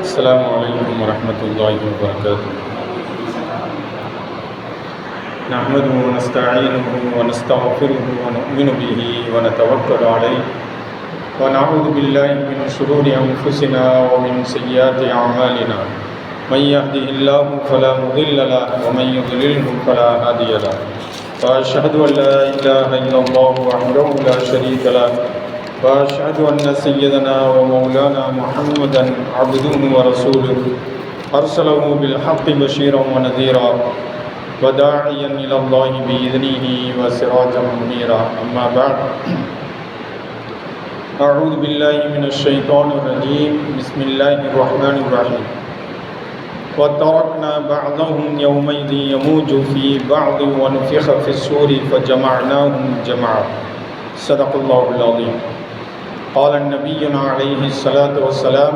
السلام عليكم ورحمة الله وبركاته. نحمده ونستعينه ونستغفره ونؤمن به ونتوكل عليه ونعوذ بالله من شرور أنفسنا ومن سيئات أعمالنا. من يهده الله فلا مضل له ومن يضلله فلا هادي له. وأشهد أن لا إله إلا الله وحده لا شريك له وأشهد أن سيدنا ومولانا محمدا عبده ورسوله أرسله بالحق بشيرا ونذيرا وداعيا إلى الله بإذنه وسراجا منيرا. أما بعد، أعوذ بالله من الشيطان الرجيم. بسم الله الرحمن الرحيم. وتركنا بعضهم يومئذ يموج في بعض ونفخ في الصور فجمعناهم جمعا. صدق الله العظيم. قال نبينا عليه الصلاة والسلام: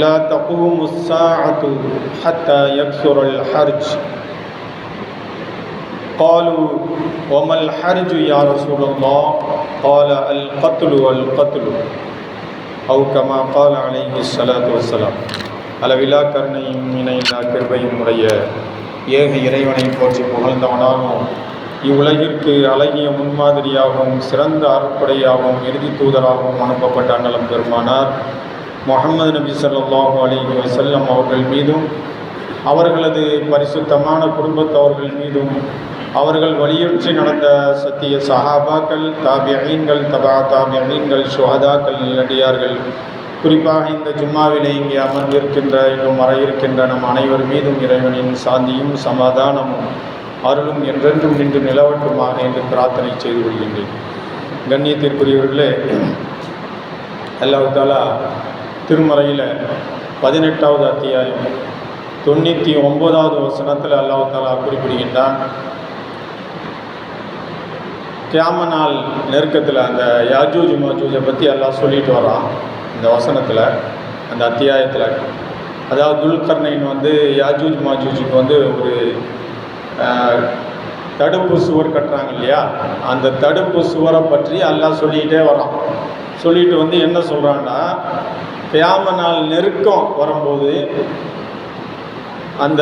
لا تقوم الساعة حتى يكثر الحرج. قالوا: وما الحرج يا رسول الله؟ قال: القتل والقتل، أو كما قال عليه الصلاة والسلام. அளவிலா கருணையும் இணையில்லா கிருபையும் உடைய ஏக இறைவனை போற்றி புகழ்ந்தவனாகவும் இவ்வுலகிற்கு அழகிய முன்மாதிரியாகவும் சிறந்த அருட்படையாகவும் இறுதி தூதராகவும் அனுப்பப்பட்ட அண்ணலம் பெருமானார் முஹம்மது நபி ஸல்லல்லாஹு அலைஹி வஸல்லம் அவர்கள் மீதும் அவர்களது பரிசுத்தமான குடும்பத்தவர்கள் மீதும் அவர்கள் வலியுறுத்தி நடந்த சத்திய சஹாபாக்கள், தாபியீன்கள், தபா தாபியீன்கள், சுஹதாக்கள், நல்லடியார்கள், குறிப்பாக இந்த ஜும்மாவிலே இங்கே அமர்ந்திருக்கின்ற இன்னும் வர இருக்கின்ற நம் அனைவர் மீதும் இறைவனின் சாந்தியும் சமாதானமும் அருளும் என்றென்றும் நின்று நிலவட்டுமாக என்று பிரார்த்தனை செய்து கொள்கின்றேன். கண்ணியத்திற்குரியவர்களே, அல்லாஹ் தஆலா திருமறையில் 18வது அத்தியாயம் 99வது வசனத்தில் அல்லாஹ் தஆலா குறிப்பிடுகின்றான். கியாம நாள் நெருக்கத்தில் அந்த யாஜூஜ் மாஜூஜை பற்றி அல்லாஹ் சொல்லிட்டு வரான். இந்த வசனத்தில், அந்த அத்தியாயத்தில், அதாவது துல்கர்னைன் யாஜூஜ் மாஜூஜுக்கு ஒரு தடுப்பு சுவர் கட்டுறாங்க இல்லையா, அந்த தடுப்பு சுவரை பற்றி அல்லாஹ் சொல்லிகிட்டே வரான். சொல்லிட்டு என்ன சொல்கிறான்னா, கியாம நாள் நெருக்கம் வரும்போது அந்த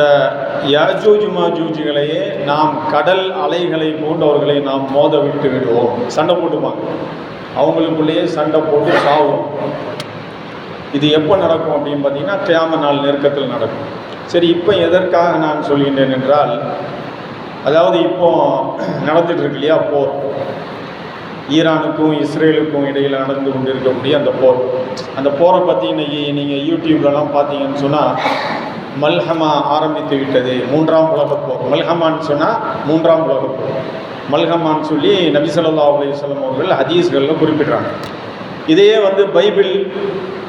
யாஜூஜ் மாஜூஜுகளையே நாம் கடல் அலைகளை போன்றவர்களை நாம் மோத விட்டு விடுவோம். சண்டை போட்டுப்பாங்க, அவங்களுக்குள்ளேயே சண்டை போட்டு சாவும். இது எப்போ நடக்கும் அப்படின்னு பார்த்தீங்கன்னா, கியாம நாள் நெருக்கத்தில் நடக்கும். சரி, இப்போ எதற்காக நான் சொல்கின்றேன் என்றால், அதாவது இப்போ நடந்துட்டு இருக்கு இல்லையா போர், ஈரானுக்கும் இஸ்ரேலுக்கும் இடையில் நடந்து கொண்டு இருக்கக்கூடிய அந்த போர். அந்த போரை பற்றி இன்னைக்கு நீங்கள் யூடியூப்லலாம் பார்த்தீங்கன்னு சொன்னால், மல்ஹமா ஆரம்பித்து விட்டது, 3ஆம் உலகப் போர். மல்ஹமான்னு சொன்னால் 3ஆம் உலகப் போர். மல்ஹமான்னு சொல்லி நபி ஸல்லல்லாஹு அலைஹி வஸல்லம் அவர்கள் ஹதீஸ்களில் குறிப்பிட்றாங்க. இதையே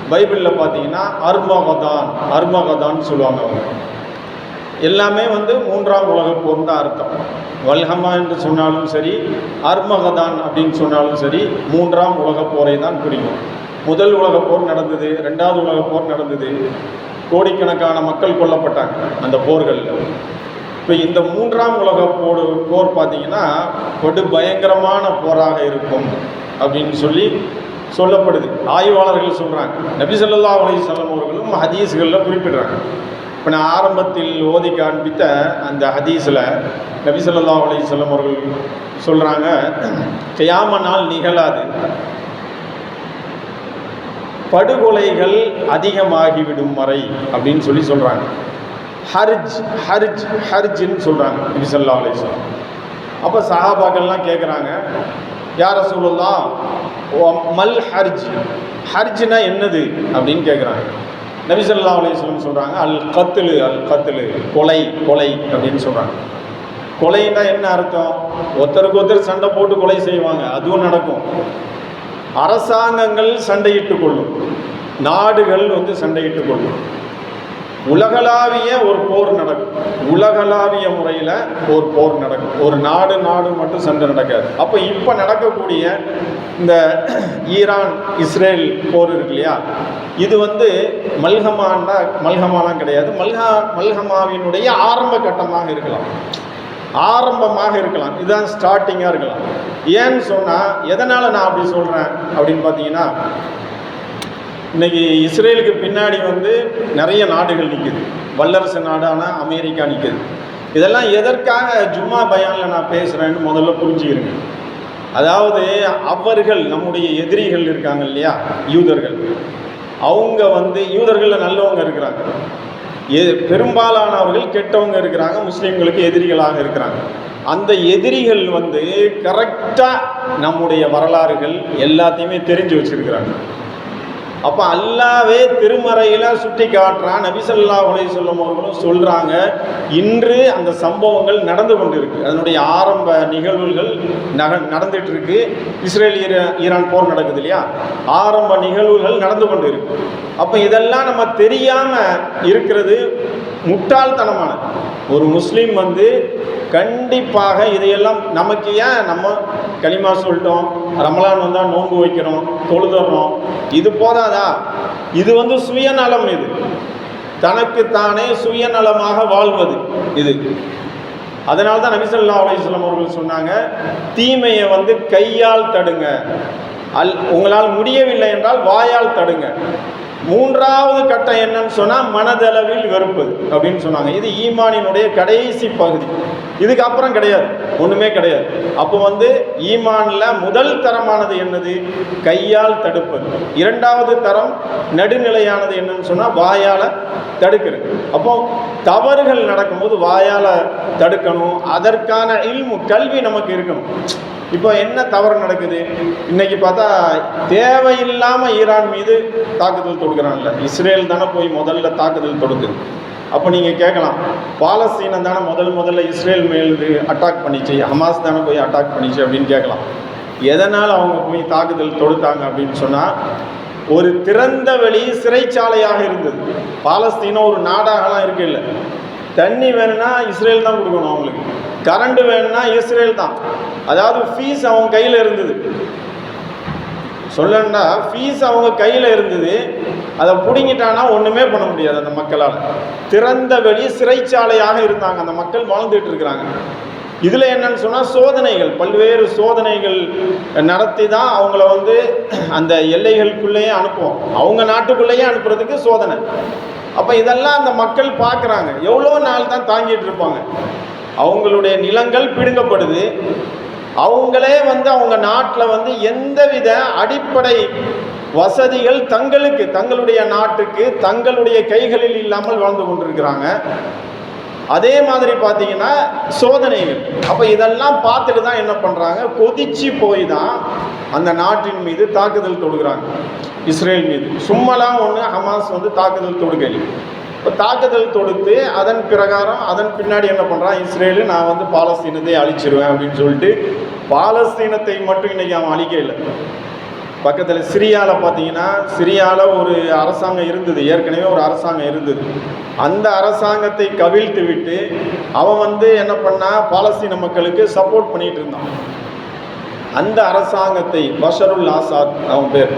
பைபிளில் பார்த்தீங்கன்னா அர்மகதான்னு சொல்லுவாங்க. அவங்க எல்லாமே 3ஆம் உலகப் போர் தான் அர்த்தம். வல்ஹமா என்று சொன்னாலும் சரி, அர்மகதான் அப்படின்னு சொன்னாலும் சரி, 3ஆம் உலகப் போரை தான் குறிக்கும். முதல் உலகப் போர் நடந்தது, 2வது உலகப் போர் நடந்தது, கோடிக்கணக்கான மக்கள் கொல்லப்பட்டாங்க அந்த போர்களில். இப்போ இந்த 3ஆம் உலகப் போர் பார்த்தீங்கன்னா படு பயங்கரமான போராக இருக்கும் அப்படின்னு சொல்லப்படுது. ஆய்வாளர்கள் சொல்கிறாங்க. நபி ஸல்லல்லாஹு அலைஹி வஸல்லம் அவர்களும் ஹதீஸ்களில் குறிப்பிடுறாங்க. இப்போ நான் ஆரம்பத்தில் ஓதி காண்பித்த அந்த ஹதீஸில் நபி ஸல்லல்லாஹு அலைஹி வஸல்லம் அவர்கள் சொல்கிறாங்க, கியாம நாள் நிகழாது, படுகொலைகள் அதிகமாகிவிடும் வரை அப்படின்னு சொல்கிறாங்க. ஹர்ஜ்னு சொல்கிறாங்க நபி ஸல்லல்லாஹு அலைஹி வஸல்லம். அப்போ சஹாபாக்கள்லாம் கேட்குறாங்க, யா ரசூலுல்லாஹ், மல் ஹர்ஜ்னா என்னது அப்படின்னு கேட்குறாங்க. நபி ஸல்லல்லாஹு அலைஹி வஸல்லம் சொல்கிறாங்க, அல் கத்லு, கொலை அப்படின்னு சொல்கிறாங்க. கொலைன்னா என்ன அர்த்தம்? ஒருத்தருக்கு ஒருத்தர் சண்டை போட்டு கொலை செய்வாங்க, அதுவும் நடக்கும். அரசாங்கங்கள் சண்டையிட்டு கொள்ளும், நாடுகள் சண்டையிட்டு கொள்ளும். உலகளாவிய ஒரு போர் நடக்கும், உலகளாவிய முறையில் ஒரு போர் நடக்கும். ஒரு நாடு மட்டும் சண்டை நடக்காது. அப்போ இப்போ நடக்கக்கூடிய இந்த ஈரான் இஸ்ரேல் போர் இருக்கு இல்லையா, இது மல்ஹமாலாம் கிடையாது. மல்ஹமாவினுடைய ஆரம்ப கட்டமாக இருக்கலாம். இதுதான் ஸ்டார்டிங்காக இருக்கலாம். ஏன்னு சொன்னால், எதனால் நான் அப்படி சொல்கிறேன் அப்படின்னு பார்த்தீங்கன்னா, இன்றைக்கி இஸ்ரேலுக்கு பின்னாடி வந்து நிறைய நாடுகள் நிற்குது. வல்லரசு நாடான அமெரிக்கா நிற்குது. இதெல்லாம் எதற்காக ஜும்மா பயானில் நான் பேசுகிறேன்னு முதல்ல புரிஞ்சுக்கிறேங்க. அதாவது அவர்கள் நம்முடைய எதிரிகள் இருக்காங்க இல்லையா, யூதர்கள். அவங்க வந்து யூதர்களில் நல்லவங்க இருக்கிறாங்க, பெரும்பாலானவர்கள் கெட்டவங்க இருக்கிறாங்க, முஸ்லீம்களுக்கு எதிரிகளாக இருக்கிறாங்க. அந்த எதிரிகள் வந்து கரெக்டாக நம்முடைய வரலாறுகள் எல்லாத்தையுமே தெரிஞ்சு வச்சுருக்கிறாங்க. அப்போ அல்லாவே திருமறையில் சுட்டி காட்டுறான். நபி ஸல்லல்லாஹு அலைஹி வஸல்லம் அவர்களும் சொல்கிறாங்க, இன்று அந்த சம்பவங்கள் நடந்து கொண்டு இருக்கு. அதனுடைய ஆரம்ப நிகழ்வுகள் நடந்துட்டு இருக்கு. இஸ்ரேல் ஈரான் போர் நடக்குது இல்லையா, ஆரம்ப நிகழ்வுகள் நடந்து கொண்டு இருக்கு. அப்போ இதெல்லாம் நம்ம தெரியாமல் இருக்கிறது முட்டாள்தனமான. ஒரு முஸ்லீம் வந்து கண்டிப்பாக இதையெல்லாம் நமக்கு ஏன் நம்ம களிமா சொல்லிட்டோம், ரமலான் வந்தால் நோன்பு வைக்கிறோம், தொழுதுறோம், இது போதாதா? இது வந்து சுயநலம். இது தனக்குத்தானே சுயநலமாக வாழ்வது இது. அதனால தான் நபி ஸல்லல்லாஹு அலைஹி வஸல்லம் அவர்கள் சொன்னாங்க, தீமையை வந்து கையால் தடுங்க, உங்களால் முடியவில்லை என்றால் வாயால் தடுங்க. மூன்றாவது கட்டம் என்னன்னு சொன்னால் மனதளவில் வெறுப்பது அப்படின்னு சொன்னாங்க. இது ஈமானினுடைய கடைசி பகுதி. இதுக்கு அப்புறம் கிடையாது, ஒன்றுமே கிடையாது. அப்போ வந்து ஈமானில் முதல் தரமானது என்னது? கையால் தடுப்பது. இரண்டாவது தரம் நடுநிலையானது என்னன்னு சொன்னால் வாயால் தடுக்கிறது. அப்போ தவறுகள் நடக்கும்போது வாயால் தடுக்கணும். அதற்கான இல்மு, கல்வி நமக்கு இருக்கணும். இப்போ என்ன தவறு நடக்குது இன்னைக்கு பார்த்தா, தேவையில்லாமல் ஈரான் மீது தாக்குதல் தொடுக்கிறான்ல. இஸ்ரேல் தானே போய் முதல்ல தாக்குதல் தொடுக்குது. அப்போ நீங்கள் கேட்கலாம், பாலஸ்தீனம் தானே முதல்ல இஸ்ரேல் மேலே அட்டாக் பண்ணிச்சு, ஹமாஸ் தானே போய் அட்டாக் பண்ணிச்சு அப்படின்னு கேட்கலாம். எதனால் அவங்க போய் தாக்குதல் தொடுத்தாங்க அப்படின்னு சொன்னால், ஒரு திறந்த வெளி சிறைச்சாலையாக இருந்தது. பாலஸ்தீனம் ஒரு நாடாகலாம் இருக்கு இல்லை. தண்ணி வேணும்னா இஸ்ரேல் தான் கொடுக்கணும், அவங்களுக்கு கரண்ட் வேணும்னா இஸ்ரேல் தான். அதாவது ஃபீஸ் அவங்க கையில் இருந்தது. சொல்லணும்னா ஃபீஸ் அவங்க கையில் இருந்தது. அதை பிடுங்கிட்டானா ஒன்றுமே பண்ண முடியாது அந்த மக்களால். திறந்த வெளி சிறைச்சாலையாக இருந்தாங்க, அந்த மக்கள் வாழ்ந்துட்டு இருக்கிறாங்க. இதில் என்னன்னு சொன்னால் சோதனைகள், பல்வேறு சோதனைகள் நடத்தி தான் அவங்கள வந்து அந்த எல்லைகளுக்குள்ளேயே அனுப்புவோம். அவங்க நாட்டுக்குள்ளேயே அனுப்புறதுக்கு சோதனை. அப்போ இதெல்லாம் அந்த மக்கள் பார்க்குறாங்க. எவ்வளோ நாள் தான் தாங்கிட்டு இருப்பாங்க? அவங்களுடைய நிலங்கள் பிடுங்கப்படுது. அவங்களே வந்து அவங்க நாட்டில் வந்து எந்தவித அடிப்படை வசதிகள் தங்களுக்கு, தங்களுடைய நாட்டுக்கு, தங்களுடைய கைகளில் இல்லாமல் வாழ்ந்து கொண்டிருக்கிறாங்க. அதே மாதிரி பார்த்தீங்கன்னா சோதனைகள். அப்போ இதெல்லாம் பார்த்துட்டு தான் என்ன பண்ணுறாங்க, கொதிச்சு போய் தான் அந்த நாட்டின் மீது தாக்குதல் தொடுக்கிறாங்க, இஸ்ரேல் மீது. சும்மாலாம் ஒன்று ஹமாஸ் வந்து தாக்குதல் தொடுக்கலை. இப்போ தாக்குதல் தொடுத்து அதன் பிரகாரம் அதன் பின்னாடி என்ன பண்ணுறான் இஸ்ரேலு, நான் வந்து பாலஸ்தீனத்தை அழிச்சிருவேன் அப்படின்னு சொல்லிட்டு பாலஸ்தீனத்தை மட்டும் இன்றைக்கி அவன் அழிக்க இல்லை. பக்கத்தில் சிரியாவில் பார்த்தீங்கன்னா, சிரியாவில் ஒரு அரசாங்கம் இருந்தது, ஏற்கனவே ஒரு அரசாங்கம் இருந்தது. அந்த அரசாங்கத்தை கவிழ்த்து விட்டு அவன் வந்து என்ன பண்ணால் பாலஸ்தீன மக்களுக்கு சப்போர்ட் பண்ணிகிட்டு இருந்தான். அந்த அரசாங்கத்தை, பஷருல் ஆசாத் அவன் பேர்,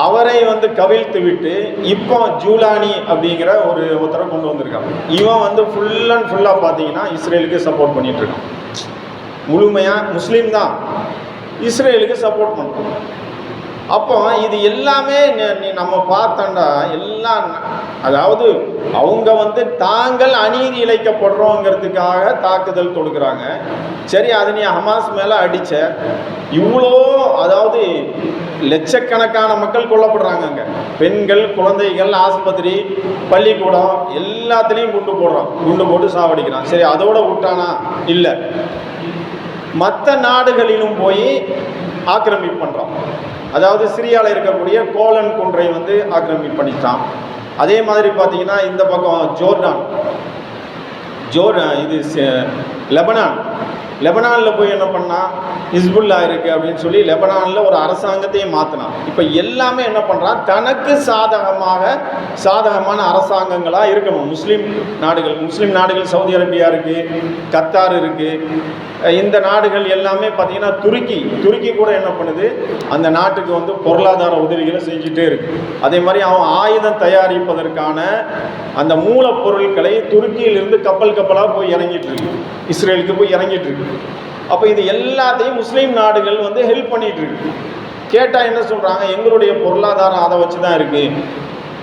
அவரை வந்து கவிழ்த்து விட்டு இப்போ ஜூலானி அப்படிங்கிற ஒருத்தரை கொண்டு வந்திருக்கான். இவன் வந்து ஃபுல் அண்ட் ஃபுல்லாக பார்த்தீங்கன்னா இஸ்ரேலுக்கு சப்போர்ட் பண்ணிகிட்ருக்கான். முழுமையாக முஸ்லீம் தான், இஸ்ரேலுக்கு சப்போர்ட் பண்ணுறான். அப்போ இது எல்லாமே நம்ம பார்த்தோம்னா எல்லாம், அதாவது அவங்க வந்து தாங்கள் அநீதி இழைக்கப்படுறோங்கிறதுக்காக தாக்குதல் தொடுக்கிறாங்க. சரி, அது நீ ஹமாஸ் மேலே அடித்த இவ்வளோ, அதாவது லட்சக்கணக்கான மக்கள் கொல்லப்படுறாங்க அங்கே. பெண்கள், குழந்தைகள், ஆஸ்பத்திரி, பள்ளிக்கூடம் எல்லாத்துலேயும் குண்டு போட்டு சாவடிக்கிறான். சரி, அதோட விட்டானா? இல்லை, மற்ற நாடுகளிலும் போய் ஆக்கிரமிப்பு பண்ணுறான். அதாவது சிரியாவில் இருக்கக்கூடிய கோலன் குன்றை வந்து ஆக்கிரமிப்பு பண்ணிட்டான். அதே மாதிரி பார்த்தீங்கன்னா இந்த பக்கம் இது லெபனானில் போய் என்ன பண்ணால் ஹிஸ்புல்லா இருக்குது அப்படின்னு சொல்லி லெபனானில் ஒரு அரசாங்கத்தையே மாற்றினான். இப்போ எல்லாமே என்ன பண்ணுறான், தனக்கு சாதகமான அரசாங்கங்களாக இருக்கணும். முஸ்லீம் நாடுகள் சவுதி அரேபியா இருக்குது, கத்தார் இருக்குது. இந்த நாடுகள் எல்லாமே பார்த்திங்கன்னா துருக்கி கூட என்ன பண்ணுது, அந்த நாட்டுக்கு வந்து பொருளாதார உதவிகளை செஞ்சுட்டே இருக்குது. அதே மாதிரி அவன் ஆயுதம் தயாரிப்பதற்கான அந்த மூலப்பொருட்களை துருக்கியிலிருந்து கப்பலாக போய் இறங்கிட்டு இருக்கு, இஸ்ரேலுக்கு போய் இறங்கிட்டு இருக்கு. அப்போ இது எல்லாத்தையும் முஸ்லீம் நாடுகள் வந்து ஹெல்ப் பண்ணிட்டு இருக்கு. கேட்டால் என்ன சொல்கிறாங்க, எங்களுடைய பொருளாதாரம் அதை வச்சு தான் இருக்குது.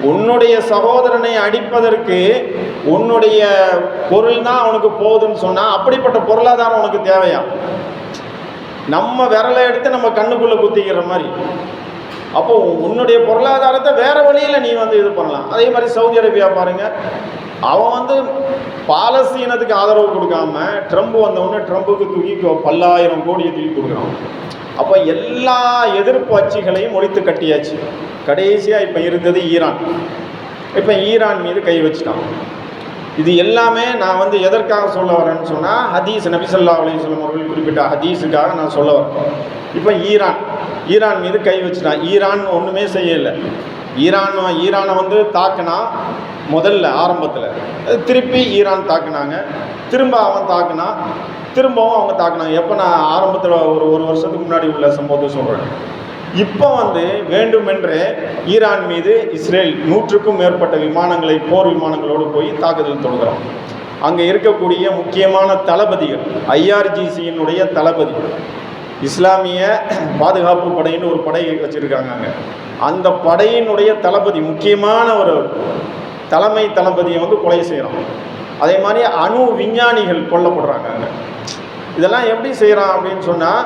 உன்னுடைய சகோதரனை அடிப்பதற்கு உன்னுடைய பொருள் தான் அவனுக்கு போகுதுன்னு சொன்னால் அப்படிப்பட்ட பொருளாதாரம் உனக்கு தேவையா? நம்ம விரலை எடுத்து நம்ம கண்ணுக்குள்ளே குத்திக்கிற மாதிரி. அப்போ உன்னுடைய பொருளாதாரத்தை வேறு வழியில் நீ இது பண்ணலாம். அதே மாதிரி சவுதி அரேபியா பாருங்கள், அவன் பாலஸ்தீனத்துக்கு ஆதரவு கொடுக்காம ட்ரம்ப் வந்தவொடனே ட்ரம்புக்கு தூக்கி பல்லாயிரம் கோடியை தூக்கி கொடுக்குறான். அப்போ எல்லா எதிர்ப்பு அச்சுகளையும் ஒழித்து கட்டியாச்சு. கடைசியாக இப்போ இருந்தது ஈரான். இப்போ ஈரான் மீது கை வச்சுட்டான். இது எல்லாமே நான் எதற்காக சொல்ல வரேன்னு சொன்னால், ஹதீஸ் நபி ஸல்லல்லாஹு அலைஹி வஸல்லம் அவர்கள் குறிப்பிட்ட ஹதீஸுக்காக நான் சொல்ல வரேன். இப்போ ஈரான் மீது கை வச்சுட்டான். ஈரான் ஒன்றுமே செய்யலை. ஈரானை தாக்குனா முதல்ல ஆரம்பத்தில், திருப்பி ஈரான் தாக்குனாங்க, திரும்ப அவன் தாக்குனா, திரும்பவும் அவங்க தாக்குனாங்க. எப்போ நான் ஆரம்பத்தில் ஒரு வருஷத்துக்கு முன்னாடி உள்ள சம்பவத்தை சொல்கிறேன். இப்போ வேண்டுமென்றே ஈரான் மீது இஸ்ரேல் 100க்கும் மேற்பட்ட விமானங்களை, போர் விமானங்களோடு போய் தாக்குதல் தொடுக்கிறோம். அங்கே இருக்கக்கூடிய முக்கியமான தளபதிகள், IRGCயினுடைய தளபதி, இஸ்லாமிய பாதுகாப்பு படையின்னு ஒரு படை வச்சுருக்காங்க அங்கே. அந்த படையினுடைய தளபதி, முக்கியமான ஒரு தலைமை தளபதியை கொலை செய்கிறோம். அதே மாதிரி அணு விஞ்ஞானிகள் கொல்லப்படுறாங்க அங்கே. இதெல்லாம் எப்படி செய்கிறான் அப்படின்னு சொன்னால்,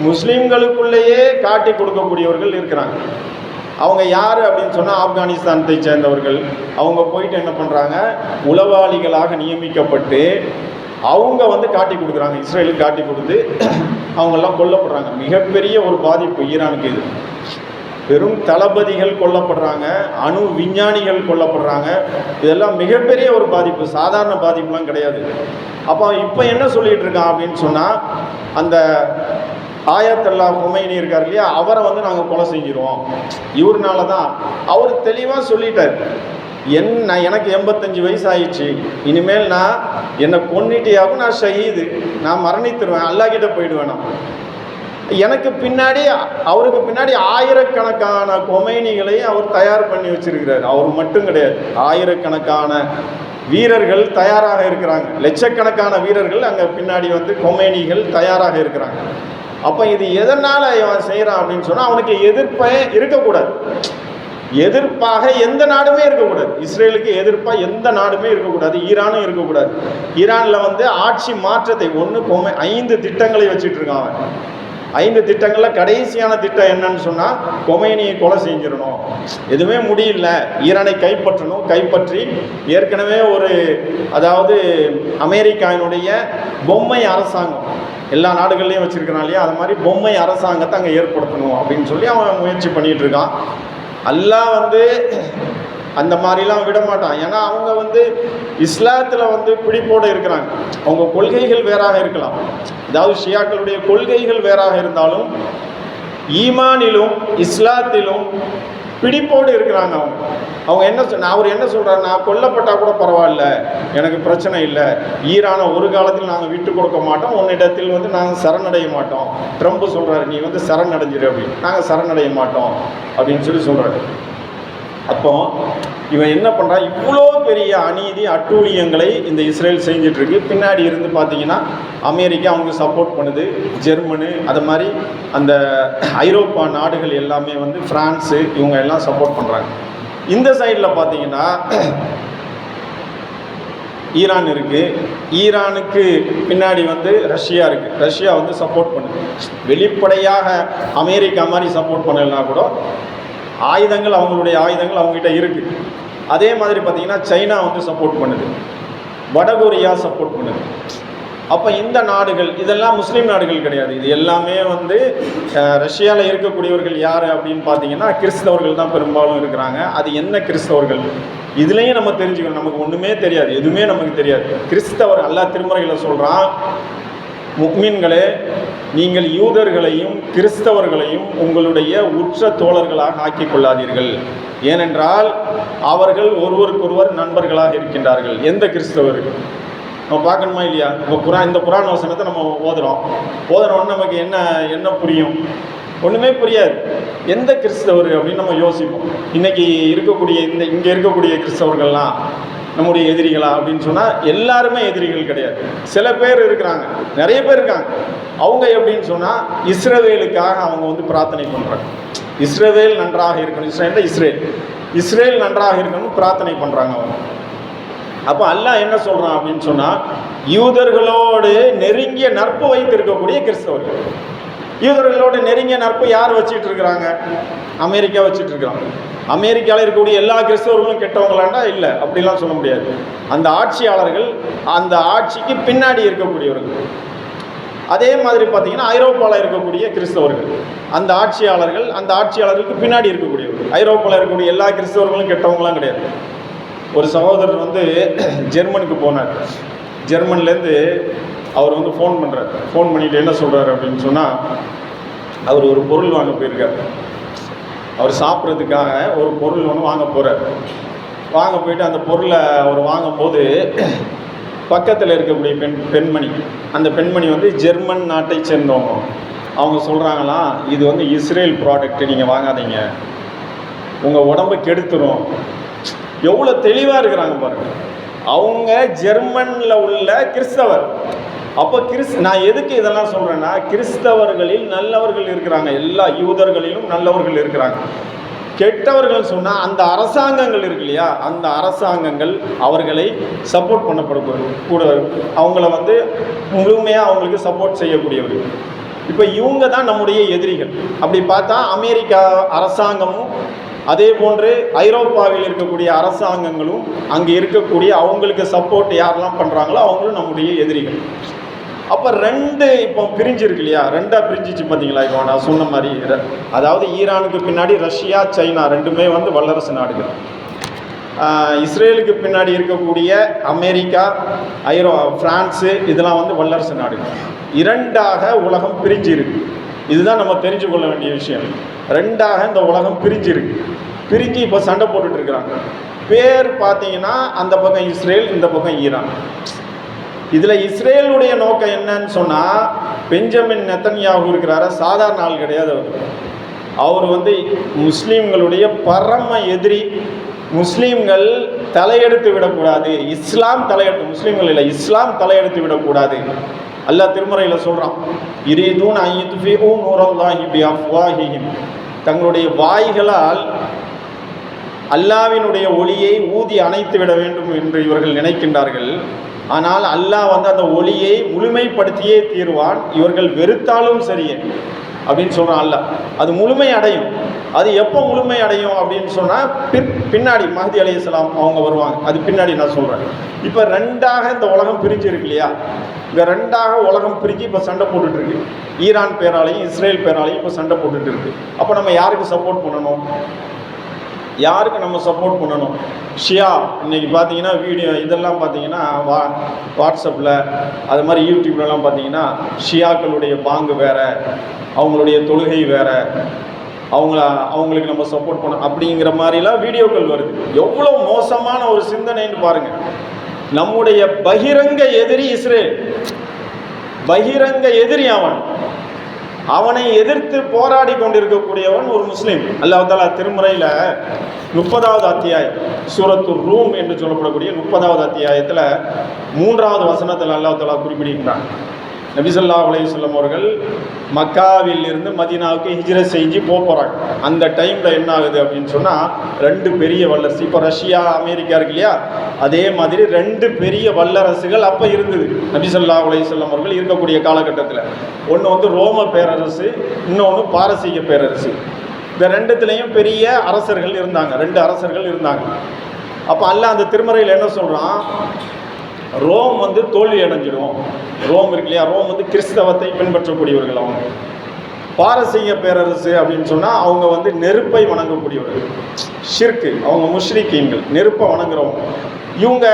முஸ்லீம்களுக்குள்ளேயே காட்டி கொடுக்கக்கூடியவர்கள் இருக்கிறாங்க. அவங்க யார் அப்படின்னு சொன்னால், ஆப்கானிஸ்தானத்தை சேர்ந்தவர்கள். அவங்க போயிட்டு என்ன பண்ணுறாங்க, உளவாளிகளாக நியமிக்கப்பட்டு அவங்க காட்டி கொடுக்குறாங்க, இஸ்ரேலுக்கு காட்டி கொடுத்து அவங்கெல்லாம் கொல்லப்படுறாங்க. மிகப்பெரிய ஒரு பாதிப்பு ஈரானுக்கு இது. பெரும் தளபதிகள் கொல்லப்படுறாங்க, அணு விஞ்ஞானிகள் கொல்லப்படுறாங்க. இதெல்லாம் மிகப்பெரிய ஒரு பாதிப்பு, சாதாரண பாதிப்புலாம் கிடையாது. அப்போ இப்போ என்ன சொல்லிகிட்டு இருக்கான் அப்படின்னு சொன்னால், அந்த ஆயத்துல்லா ஹுமைனி இருக்கார் இல்லையா, அவரை நாங்கள் கொலை செஞ்சிருவோம், இவருனால தான். அவர் தெளிவாக சொல்லிட்டார், எனக்கு 85 வயசு ஆயிடுச்சு, இனிமேல் நான் என்னை கொன்னிட்டியாவும் நான் ஷஹீது, நான் மரணித்துருவேன், அல்லாஹ்கிட்ட போயிடுவேன். நான் எனக்கு பின்னாடி, அவருக்கு பின்னாடி ஆயிரக்கணக்கான கொமைனிகளை அவர் தயார் பண்ணி வச்சிருக்கிறார். அவர் மட்டும் கிடையாது, ஆயிரக்கணக்கான வீரர்கள் தயாராக இருக்கிறாங்க, லட்சக்கணக்கான வீரர்கள் அங்கே பின்னாடி கொமைனிகள் தயாராக இருக்கிறாங்க. அப்போ இது எதனால் அவன் செய்கிறான் அப்படின்னு சொன்னால், அவனுக்கு எதிர்ப்பே இருக்கக்கூடாது. எதிர்ப்பாக எந்த நாடுமே இருக்கக்கூடாது. இஸ்ரேலுக்கு எதிர்ப்பாக எந்த நாடுமே இருக்கக்கூடாது, ஈரானும் இருக்கக்கூடாது. ஈரானில் ஆட்சி மாற்றத்தை 5 திட்டங்களை வச்சுட்டு இருக்கான் அவன். 5 திட்டங்களில் கடைசியான திட்டம் என்னன்னு சொன்னால், கொமைனியை கொலை செஞ்சிடணும். எதுவுமே முடியல, ஈரானை கைப்பற்றணும். கைப்பற்றி ஏற்கனவே அதாவது அமெரிக்காவினுடைய பொம்மை அரசாங்கம் எல்லா நாடுகள்லையும் வச்சுருக்கிறான் இல்லையா, அது மாதிரி பொம்மை அரசாங்கத்தை அங்கே ஏற்படுத்தணும் அப்படின்னு சொல்லி அவன் முயற்சி பண்ணிகிட்டு இருக்கான். அல்லாஹ் அந்த மாதிரிலாம் விட மாட்டான். ஏன்னா அவங்க இஸ்லாத்தில் பிடிப்போடு இருக்கிறாங்க. அவங்க கொள்கைகள் வேறாக இருக்கலாம், அதாவது ஷியாக்களுடைய கொள்கைகள் வேறாக இருந்தாலும் ஈமானிலும் இஸ்லாத்திலும் பிடிப்போடு இருக்கிறாங்க. அவங்க அவர் என்ன சொல்கிறார், நான் கொல்லப்பட்டால் கூட பரவாயில்ல, எனக்கு பிரச்சனை இல்லை, ஈரானை ஒரு காலத்தில் நாங்கள் விட்டு கொடுக்க மாட்டோம், உன்னிடத்தில் நாங்கள் சரணடைய மாட்டோம். ட்ரம்ப் சொல்கிறாரு, நீ சரணடைஞ்சிரு அப்படின்னு, நாங்கள் சரணடைய மாட்டோம் அப்படின்னு சொல்கிறாரு. அப்போ இவன் என்ன பண்ணுறான், இவ்வளோ பெரிய அநீதி அட்டூழியங்களை இந்த இஸ்ரேல் செஞ்சிட்ருக்கு. பின்னாடி இருந்து பார்த்தீங்கன்னா அமெரிக்கா அவங்க சப்போர்ட் பண்ணுது, ஜெர்மனு, அது மாதிரி அந்த ஐரோப்பா நாடுகள் எல்லாமே ஃப்ரான்ஸு, இவங்க எல்லாம் சப்போர்ட் பண்ணுறாங்க. இந்த சைடில் பார்த்தீங்கன்னா ஈரான் இருக்குது. ஈரானுக்கு பின்னாடி ரஷ்யா இருக்குது. ரஷ்யா சப்போர்ட் பண்ணுது. வெளிப்படையாக அமெரிக்கா மாதிரி சப்போர்ட் பண்ணலைன்னா கூட ஆயுதங்கள், அவங்களுடைய ஆயுதங்கள் அவங்ககிட்ட இருக்குது. அதே மாதிரி பார்த்திங்கன்னா சைனா சப்போர்ட் பண்ணுது, வடகொரியா சப்போர்ட் பண்ணுது. அப்போ இந்த நாடுகள் இதெல்லாம் முஸ்லீம் நாடுகள் கிடையாது. இது எல்லாமே ரஷ்யாவில் இருக்கக்கூடியவர்கள் யார் அப்படின்னு பார்த்தீங்கன்னா கிறிஸ்தவர்கள் தான் பெரும்பாலும் இருக்கிறாங்க. அது என்ன கிறிஸ்தவர்கள், இதுலேயும் நம்ம தெரிஞ்சுக்கணும். நமக்கு ஒன்றுமே தெரியாது, எதுவுமே நமக்கு தெரியாது. கிறிஸ்தவர் அல்லாஹ் திருமறைகளை சொல்கிறான், முஃமின்களே, நீங்கள் யூதர்களையும் கிறிஸ்தவர்களையும் உங்களுடைய உற்ற தோழர்களாக ஆக்கிக் கொள்ளாதீர்கள், ஏனென்றால் அவர்கள் ஒருவருக்கொருவர் நண்பர்களாக இருக்கின்றார்கள். எந்த கிறிஸ்தவர் நம்ம பார்க்கணுமா இல்லையா? இப்போ இந்த குரான் வசனத்தை நம்ம ஓதுறோன்னு நமக்கு என்ன புரியும்? ஒன்றுமே புரியாது. எந்த கிறிஸ்தவர் அப்படின்னு நம்ம யோசிப்போம். இன்றைக்கி இருக்கக்கூடிய இங்கே இருக்கக்கூடிய கிறிஸ்தவர்கள்லாம் நம்முடைய எதிரிகளா அப்படின்னு சொன்னால் எல்லாருமே எதிரிகள் கிடையாது. சில பேர் இருக்கிறாங்க, நிறைய பேர் இருக்காங்க. அவங்க எப்படின்னு சொன்னால் இஸ்ரவேலுக்காக அவங்க வந்து பிரார்த்தனை பண்ணுறாங்க. இஸ்ரவேல் நன்றாக இருக்கணும், இஸ்ரேல் நன்றாக இருக்கணும் பிரார்த்தனை பண்ணுறாங்க அவங்க. அப்போ அல்லாஹ் என்ன சொல்கிறான் அப்படின்னு சொன்னால், யூதர்களோடு நெருங்கிய நட்பு வைத்திருக்கக்கூடிய கிறிஸ்தவர்கள். யூதர்களோடு நெருங்கிய நட்பு யார் வச்சுட்டு இருக்கிறாங்க? அமெரிக்கா வச்சுட்டு இருக்கிறாங்க. அமெரிக்காவில் இருக்கக்கூடிய எல்லா கிறிஸ்தவர்களும் கெட்டவங்களாண்டா இல்லை, அப்படிலாம் சொல்ல முடியாது. அந்த ஆட்சியாளர்கள், அந்த ஆட்சிக்கு பின்னாடி இருக்கக்கூடியவர்கள். அதே மாதிரி பார்த்தீங்கன்னா ஐரோப்பாவில் இருக்கக்கூடிய கிறிஸ்தவர்கள், அந்த ஆட்சியாளர்களுக்கு பின்னாடி இருக்கக்கூடியவர்கள். ஐரோப்பாவில் இருக்கக்கூடிய எல்லா கிறிஸ்தவர்களும் கெட்டவங்களாம் கிடையாது. ஒரு சகோதரர் வந்து ஜெர்மனுக்கு போனார். ஜெர்மன்லேருந்து அவர் வந்து ஃபோன் பண்ணிட்டு என்ன சொல்கிறார் அப்படின்னு சொன்னால், அவர் ஒரு பொருள் வாங்க போயிருக்கார். அவர் சாப்பிட்றதுக்காக ஒரு பொருள் ஒன்று வாங்க போகிறார். வாங்க போயிட்டு அந்த பொருளை அவர் வாங்கும்போது பக்கத்தில் இருக்கக்கூடிய பெண்மணி, அந்த பெண்மணி வந்து ஜெர்மன் நாட்டை சேர்ந்தவங்க. அவங்க சொல்கிறாங்களாம், இது வந்து இஸ்ரேல் ப்ராடக்ட்டு, நீங்கள் வாங்காதீங்க, உங்கள் உடம்பை கெடுத்துரும். எவ்வளோ தெளிவாக இருக்கிறாங்க பாருங்கள். அவங்க ஜெர்மனில் உள்ள கிறிஸ்தவர். அப்போ நான் எதுக்கு இதெல்லாம் சொல்கிறேன்னா, கிறிஸ்தவர்களில் நல்லவர்கள் இருக்கிறாங்க, எல்லா யூதர்களிலும் நல்லவர்கள் இருக்கிறாங்க. கெட்டவர்கள் சொன்னால் அந்த அரசாங்கங்கள் இருக்கு இல்லையா, அந்த அரசாங்கங்கள் அவர்களை சப்போர்ட் கூட, அவங்கள வந்து முழுமையாக அவங்களுக்கு சப்போர்ட் செய்யக்கூடியவர்கள். இப்போ இவங்க தான் நம்முடைய எதிரிகள். அப்படி பார்த்தா அமெரிக்கா அரசாங்கமும், அதே போன்று ஐரோப்பாவில் இருக்கக்கூடிய அரசாங்கங்களும், அங்கே இருக்கக்கூடிய அவங்களுக்கு சப்போர்ட் யாரெல்லாம் பண்ணுறாங்களோ அவங்களும் நம்முடைய எதிரிகள். அப்போ இப்போ பிரிஞ்சிருக்கு இல்லையா, ரெண்டாக பிரிஞ்சிச்சு பார்த்தீங்களா. இப்போ நான் சொன்ன மாதிரி, அதாவது ஈரானுக்கு பின்னாடி ரஷ்யா, சைனா ரெண்டுமே வந்து வல்லரசு நாடுகள். இஸ்ரேலுக்கு பின்னாடி இருக்கக்கூடிய அமெரிக்கா, பிரான்ஸு இதெல்லாம் வந்து வல்லரசு நாடுகள். இரண்டாக உலகம் பிரிஞ்சிருக்கு. இதுதான் நம்ம தெரிஞ்சு கொள்ள வேண்டிய விஷயம். ரெண்டாக இந்த உலகம் பிரிஞ்சு இப்போ சண்டை போட்டுட்டு இருக்கிறாங்க. பேர் பார்த்தீங்கன்னா அந்த பக்கம் இஸ்ரேல், இந்த பக்கம் ஈரான். இதில் இஸ்ரேலுடைய நோக்கம் என்னன்னு சொன்னால், பெஞ்சமின் நெத்தன்யாஹூ இருக்கிறார, சாதாரண ஆள் கிடையாது அவர் வந்து முஸ்லீம்களுடைய பரம எதிரி. முஸ்லீம்கள் தலையெடுத்து விடக்கூடாது, முஸ்லீம்கள் இல்லை, இஸ்லாம் தலையெடுத்து விடக்கூடாது. அல்லாஹ் திருமறையில் சொல்கிறான், யுரீதூன அன் யுத்ஃபிஊ நூரல்லாஹி பிஅஃப்வாஹிஹிம், தங்களுடைய வாய்களால் அல்லாஹ்வினுடைய ஒளியை ஊதி அணைத்து விட வேண்டும் என்று இவர்கள் நினைக்கின்றார்கள். ஆனால் அல்லாஹ் வந்து அந்த ஒளியை முழுமைப்படுத்தியே தீர்வான், இவர்கள் வெறுத்தாலும் சரியே அப்படின்னு சொல்கிறான் அல்லாஹ். அது முழுமை அடையும். அது எப்போ முழுமை அடையும் அப்படின்னு சொன்னால், பின்னாடி மஹ்தி அலைஹிஸ்ஸலாம் அவங்க வருவாங்க. அது பின்னாடி நான் சொல்கிறேன். இப்போ ரெண்டாக இந்த உலகம் பிரிஞ்சு இருக்கு இல்லையா, இந்த ரெண்டாக உலகம் பிரிஞ்சு இப்போ சண்டை போட்டுட்ருக்கு. ஈரான் பேராலையும் இஸ்ரேல் பேராலையும் இப்போ சண்டை போட்டுட்டு இருக்கு. அப்போ நம்ம யாருக்கு சப்போர்ட் பண்ணணும்? ஷியா. இன்றைக்கி பார்த்தீங்கன்னா வீடியோ இதெல்லாம் பார்த்தீங்கன்னா வாட்ஸ்அப்பில் அது மாதிரி யூடியூப்லலாம் பார்த்தீங்கன்னா ஷியாக்களுடைய பாங்கு வேறு, அவங்களுடைய தொழுகை வேறு, அவங்களுக்கு நம்ம சப்போர்ட் பண்ணணும் அப்படிங்கிற மாதிரிலாம் வீடியோக்கள் வருது. எவ்வளோ மோசமான ஒரு சிந்தனைன்னு பாருங்கள். நம்முடைய பகிரங்க எதிரி இஸ்ரேல், பகிரங்க எதிரி அவனை எதிர்த்து போராடி கொண்டிருக்கக்கூடியவன் ஒரு முஸ்லீம். அல்லாஹ் தஆலா திருமறையில் 30வது அத்தியாயம், சூரத்து ரூம் என்று சொல்லப்படக்கூடிய 30வது அத்தியாயத்தில் 3வது வசனத்தில் அல்லாஹ் தஆலா குறிப்பிடுகிறான். நபி ஸல்லல்லாஹு அலைஹி வஸல்லம் அவர்கள் மக்காவில் இருந்து மதீனாவுக்கு ஹிஜ்ரத் செஞ்சு போகிறாங்க. அந்த டைமில் என்ன ஆகுது அப்படின்னு சொன்னால், 2 பெரிய வல்லரசு, இப்போ ரஷ்யா அமெரிக்கா இருக்கு இல்லையா, அதே மாதிரி 2 பெரிய வல்லரசுகள் அப்போ இருந்தது நபி ஸல்லல்லாஹு அலைஹி வஸல்லம் அவர்கள் இருக்கக்கூடிய காலகட்டத்தில். ஒன்று வந்து ரோம பேரரசு, இன்னொன்று பாரசீக பேரரசு. இந்த ரெண்டுத்துலேயும் பெரிய அரசர்கள் இருந்தாங்க, 2 அரசர்கள் இருந்தாங்க. அப்போ அல்லாஹ் அந்த திருமறையில் என்ன சொல்கிறான், ரோம் வந்து தோல்வி அடைஞ்சிடும். ரோம் இருக்கு இல்லையா, ரோம் வந்து கிறிஸ்தவத்தை பின்பற்றக்கூடியவர்கள். அவங்க பாரசீக பேரரசு அப்படின்னு சொன்னால் அவங்க வந்து நெருப்பை வணங்கக்கூடியவர்கள், ஷிர்கு, அவங்க முஷ்ரிக்கீன்கள், நெருப்பை வணங்குறவங்க. இவங்க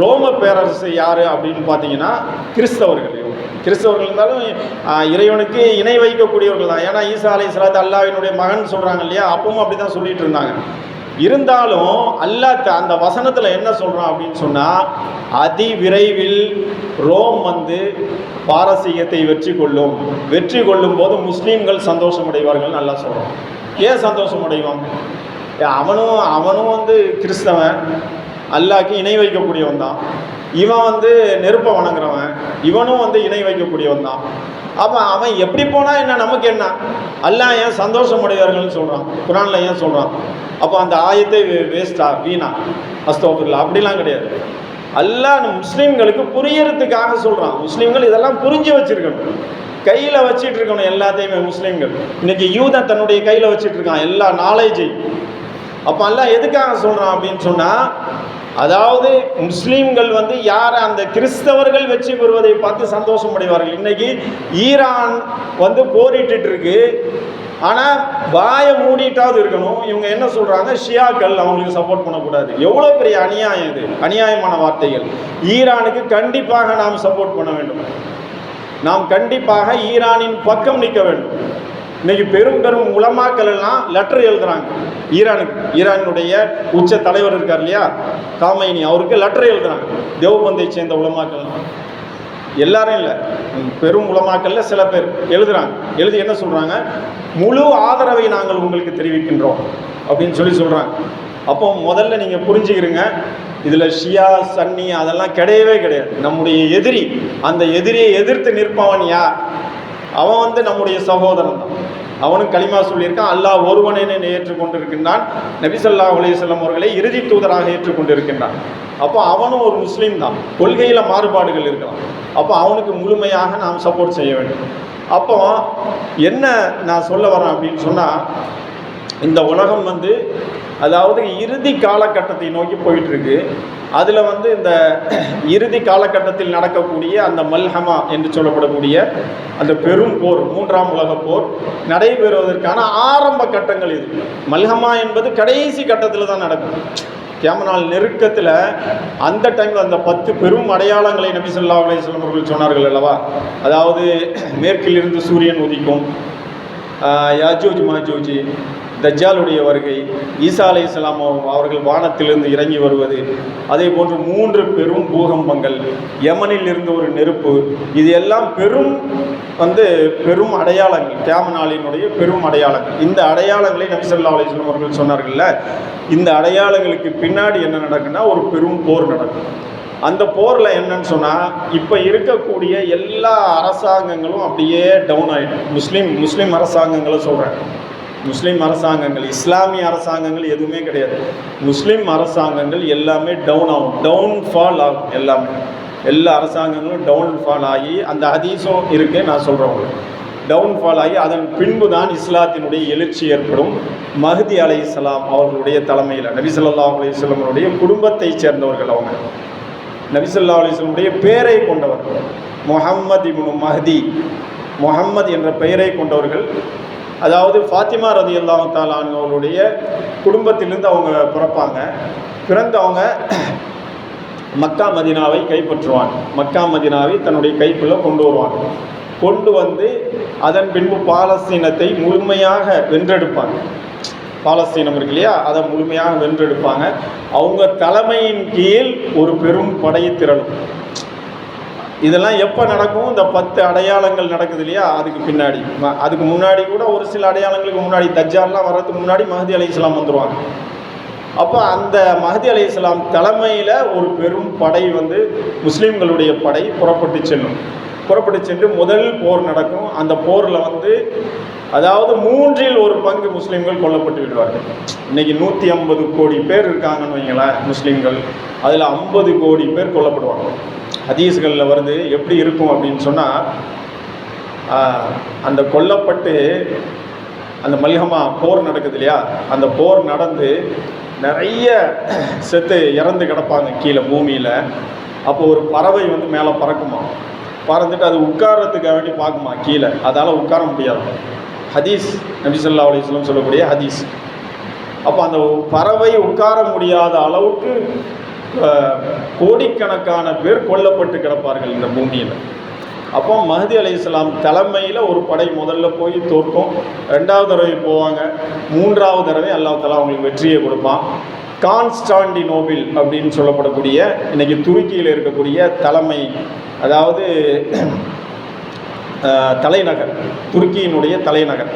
ரோம பேரரசு யார் அப்படின்னு பார்த்தீங்கன்னா கிறிஸ்தவர்கள். கிறிஸ்தவர்கள் இருந்தாலும் இறைவனுக்கு இணை வைக்கக்கூடியவர்கள் தான். ஏன்னா ஈசா அலைஹிஸ்ஸலாத்து அல்லாஹ்வினுடைய மகன் சொல்கிறாங்க இல்லையா, அப்பவும் அப்படி தான் சொல்லிட்டு இருந்தாங்க. இருந்தாலும் அல்லாஹ் அந்த வசனத்தில் என்ன சொல்கிறான் அப்படின்னு சொன்னால், அதி விரைவில் ரோம் வந்து பாரசீகத்தை வெற்றி கொள்ளும் போது முஸ்லீம்கள் சந்தோஷம் அடைவார்கள் நல்லா சொல்கிறோம். ஏன் சந்தோஷம் அடைவாங்க? அவனும் வந்து கிறிஸ்தவன், அல்லாஹ்க்கு இணை வைக்கக்கூடியவன் தான். இவன் வந்து நெருப்பை வணங்குறவன், இவனும் வந்து இணை வைக்கக்கூடியவன் தான். அப்போ அவன் எப்படி போனால் என்ன, நமக்கு என்ன? அல்லாஹ் ஏன் சந்தோஷமுடையவர்கள்னு சொல்கிறான், குர்ஆன்ல ஏன் சொல்கிறான்? அப்போ அந்த ஆயத்தை வேஸ்டா, வீணா, அஸ்தக்ஃபிருல்லாஹ் அப்படிலாம் கிடையாது. அல்லாஹ் முஸ்லீம்களுக்கு புரியறதுக்காக சொல்கிறான். முஸ்லீம்கள் இதெல்லாம் புரிஞ்சு வச்சுருக்கணும், கையில் வச்சிட்டு இருக்கணும் எல்லாத்தையுமே. முஸ்லீம்கள் இன்னைக்கு யூதன் தன்னுடைய கையில் வச்சுட்டு இருக்கான் எல்லா நாலேஜையும். அப்போ அல்லாஹ் எதுக்காக சொல்கிறான் அப்படின்னு சொன்னால், அதாவது முஸ்லீம்கள் வந்து யார் அந்த கிறிஸ்தவர்கள் வெற்றி பெறுவதை பார்த்து சந்தோஷம் அடைவார்கள். இன்னைக்கு ஈரான் வந்து போரிட்டு இருக்கு, ஆனால் வாயை மூடிட்டாவது இருக்கணும். இவங்க என்ன சொல்கிறாங்க, ஷியாக்கள் அவங்களுக்கு சப்போர்ட் பண்ணக்கூடாது. எவ்வளோ பெரிய அநியாயம் இது, அநியாயமான வார்த்தைகள். ஈரானுக்கு கண்டிப்பாக நாம் சப்போர்ட் பண்ண வேண்டும், நாம் கண்டிப்பாக ஈரானின் பக்கம் நிற்க வேண்டும். இன்னைக்கு பெரும் பெரும் உலமாக்கள் எல்லாம் லெட்டர் எழுதுறாங்க ஈரானுக்கு. ஈரானுடைய உச்ச தலைவர் இருக்கார் இல்லையா, காமைனி, அவருக்கு லெட்டர் எழுதுறாங்க. தேவபந்தை சேர்ந்த உலமாக்கள், எல்லாரும் இல்லை, பெரும் உலமாக்கல்ல சில பேர் எழுதுறாங்க. எழுதி என்ன சொல்றாங்க, முழு ஆதரவை நாங்கள் உங்களுக்கு தெரிவிக்கின்றோம் அப்படின்னு சொல்றாங்க. அப்போ முதல்ல நீங்க புரிஞ்சுக்கிறீங்க, இதுல ஷியா சன்னி அதெல்லாம் கிடையவே கிடையாது. நம்முடைய எதிரி, அந்த எதிரியை எதிர்த்து நிற்பவன் யார்? அவன் வந்து நம்முடைய சகோதரன் தான். அவனும் களிமா சொல்லியிருக்கான், அல்லாஹ் ஒருவனை ஏற்றுக்கொண்டிருக்கின்றான், நபி ஸல்லல்லாஹு அலைஹி வஸல்லம் அவர்களை இறுதி தூதராக ஏற்றுக்கொண்டிருக்கின்றான். அப்போ அவனும் ஒரு முஸ்லீம் தான். கொள்கையில் மாறுபாடுகள் இருக்கலாம், அப்போ அவனுக்கு முழுமையாக நாம் சப்போர்ட் செய்ய வேண்டும். அப்போ என்ன நான் சொல்ல வரேன் அப்படின்னு சொன்னால், இந்த உலகம் வந்து அதாவது இறுதி காலகட்டத்தை நோக்கி போயிட்டுருக்கு. அதில் வந்து இந்த இறுதி காலகட்டத்தில் நடக்கக்கூடிய அந்த மல்ஹமா என்று சொல்லப்படக்கூடிய அந்த பெரும் போர், மூன்றாம் உலக போர் நடைபெறுவதற்கான ஆரம்ப கட்டங்கள் இது. மல்ஹமா என்பது கடைசி கட்டத்தில் தான் நடக்கும். கியாமத் நெருக்கத்தில் அந்த டைமில் அந்த 10 பெரும் அடையாளங்களை நபி ஸல்லல்லாஹு அலைஹி வஸல்லம் அவர்கள் சொன்னார்கள் அல்லவா. அதாவது மேற்கிலிருந்து சூரியன் உதிக்கும், யாஜூஜ் மாஜூஜ், தஜ்ஜாலுடைய வருகை, ஈசா அலைஹிஸ்ஸலாம் அவர்கள் வானத்திலிருந்து இறங்கி வருவது, அதே போன்று 3 பெரும் பூகம்பங்கள், யமனில் இருந்து ஒரு நெருப்பு, இது எல்லாம் பெரும் அடையாளங்கள், கியாமத் நாளினுடைய பெரும் அடையாளங்கள். இந்த அடையாளங்களை நபி ஸல்லல்லாஹு அலைஹி வஸல்லம் அவர்கள் சொன்னார்கள்ல, இந்த அடையாளங்களுக்கு பின்னாடி என்ன நடக்குன்னா ஒரு பெரும் போர் நடக்கும். அந்த போரில் என்னன்னு சொன்னால், இப்போ இருக்கக்கூடிய எல்லா அரசாங்கங்களும் அப்படியே டவுன் ஆகிடும். முஸ்லீம் அரசாங்கங்களை சொல்கிறேன், முஸ்லீம் அரசாங்கங்கள், இஸ்லாமிய அரசாங்கங்கள் எதுவுமே கிடையாது. முஸ்லீம் அரசாங்கங்கள் எல்லாமே டவுன் ஆகும், டவுன்ஃபால் ஆகும். எல்லா அரசாங்கங்களும் டவுன்ஃபால் ஆகி, அந்த ஹதீஸும் இருக்கு, நான் சொல்கிறவங்க டவுன்ஃபால் ஆகி அதன் பின்பு தான் இஸ்லாத்தினுடைய எழுச்சி ஏற்படும். மஹ்தி அலைஹிஸ்ஸலாம் அவர்களுடைய தலைமையில், நபி ஸல்லல்லாஹு அலைஹி வஸல்லம் அவருடைய குடும்பத்தை சேர்ந்தவர்கள், அவங்க நபி ஸல்லல்லாஹு அலைஹி வஸல்லம் பெயரை கொண்டவர்கள், முஹம்மது இப்னு மஹ்தி, முஹம்மது என்ற பெயரை கொண்டவர்கள். அதாவது ஃபாத்திமா ரலியல்லாஹு தஆலா அவர்களுடைய குடும்பத்திலிருந்து அவங்க பிறப்பாங்க. பிறந்து அவங்க மக்கா மதீனாவை கைப்பற்றுவாங்க. மக்கா மதீனாவை தன்னுடைய கைக்குள்ளே கொண்டு வருவாங்க. கொண்டு வந்து அதன் பின்பு பாலஸ்தீனத்தை முழுமையாக வென்றெடுப்பாங்க. பாலஸ்தீனம் இருக்கு இல்லையா, அதை முழுமையாக வென்றெடுப்பாங்க. அவங்க தலைமையின் கீழ் ஒரு பெரும் படை திரளும். இதெல்லாம் எப்போ நடக்கும்? இந்த 10 அடையாளங்கள் நடக்குது இல்லையா, அதுக்கு பின்னாடி. அதுக்கு முன்னாடி கூட ஒரு சில அடையாளங்களுக்கு முன்னாடி, தஜ்ஜால்லாம் வர்றதுக்கு முன்னாடி மஹ்தி அலைஹிஸ்ஸலாம் வந்துடுவாங்க. அப்போ அந்த மஹ்தி அலைஹிஸ்ஸலாம் தலைமையில் ஒரு பெரும் படை முஸ்லீம்களுடைய படை புறப்பட்டு சென்று முதல் போர் நடக்கும். அந்த போரில் அதாவது 3இல் 1 பங்கு முஸ்லீம்கள் கொல்லப்பட்டு விடுவார்கள். இன்றைக்கி 150 கோடி பேர் இருக்காங்கன்னு வைங்களேன் முஸ்லீம்கள், அதில் 50 கோடி பேர் கொல்லப்படுவாங்க. ஹதீஸ்களில் வருது. எப்படி இருக்கும் அப்படின்னு சொன்னால், அந்த கொல்லப்பட்டு அந்த மல்ஹமா போர் நடக்குது இல்லையா, அந்த போர் நடந்து நிறைய செத்து இறந்து கிடப்பாங்க கீழே பூமியில். அப்போ ஒரு பறவை மேலே பறக்குமா, பறந்துட்டு அது உட்கார்றதுக்காக வேண்டி பார்க்குமா கீழே, அதால் உட்கார முடியாது. ஹதீஸ், நபி ஸல்லல்லாஹு அலைஹி வஸல்லம் சொல்லக்கூடிய ஹதீஸ். அப்போ அந்த பறவை உட்கார முடியாத அளவுக்கு கோடிக்கணக்கான பேர் கொல்லப்பட்டு கிடப்பார்கள் இந்த பூமியில். அப்போ மஹ்தி அலைஹிஸ்ஸலாம் தலைமையில் ஒரு படை முதல்ல போய் தோற்கும், 2வது தடவை போவாங்க, 3வது தடவை அல்லாஹ் தஆலா அவங்களுக்கு வெற்றியை கொடுப்பான். கான்ஸ்டாண்டினோபிள் அப்படின்னு சொல்லப்படக்கூடிய இன்றைக்கி துருக்கியில் இருக்கக்கூடிய தலைமை, அதாவது தலைநகர், துருக்கியினுடைய தலைநகர்